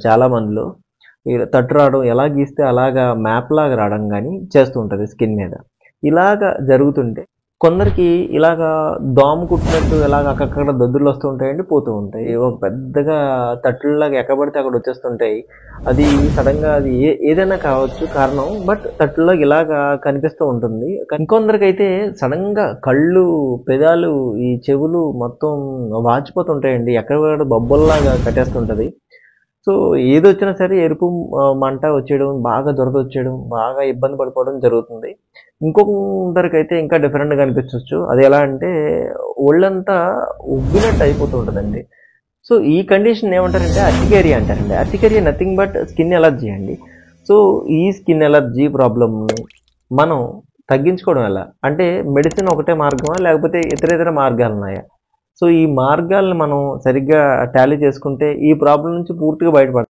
చాలా మందిలో ఈ తట్టు రావడం, ఎలా గీస్తే అలాగా మ్యాప్ లాగా రావడం గానీ చేస్తూ ఉంటది స్కిన్ మీద. ఇలాగ జరుగుతుంటే కొందరికి ఇలాగా దోమ కుట్టినట్టు ఇలాగ అక్కడక్కడ దద్దుర్లొస్తూ ఉంటాయండి, పోతూ ఉంటాయి. ఒక పెద్దగా తట్టుల్లాగా ఎక్కడ పడితే అక్కడ వచ్చేస్తుంటాయి. అది సడన్‌గా అది ఏదైనా కావచ్చు కారణం. బట్ తట్టుల్లాగా ఇలాగా కనిపిస్తూ ఉంటుంది. ఇంకొందరికైతే సడన్‌గా కళ్ళు, పెదాలు, ఈ చెవులు మొత్తం వాచిపోతుంటాయండి. ఎక్కడ బొబ్బల్లాగా కట్టేస్తుంటది. సో, ఏదొచ్చినా సరే ఎరుపు మంట వచ్చేయడం, బాగా దురదొచ్చేయడం, బాగా ఇబ్బంది పడిపోవడం జరుగుతుంది. ఇంకొందరికైతే ఇంకా డిఫరెంట్‌గా అనిపించొచ్చు. అది ఎలా అంటే ఒళ్ళంతా ఉబ్బినట్టు అయిపోతూ ఉంటదండి. సో, ఈ కండిషన్ ఏమంటారంటే అర్టికేరియా అంటారండి. Urticaria nothing but skin allergy అండి. సో, ఈ స్కిన్ ఎలర్జీ ప్రాబ్లమ్‌ని మనం తగ్గించుకోవడం ఎలా? అంటే మెడిసిన్ ఒకటే మార్గమా? లేకపోతే ఇతర మార్గాలున్నాయా? సో, ఈ మార్గాలను మనం సరిగ్గా టాలీ చేసుకుంటే ఈ ప్రాబ్లమ్ నుంచి పూర్తిగా బయటపడతాం.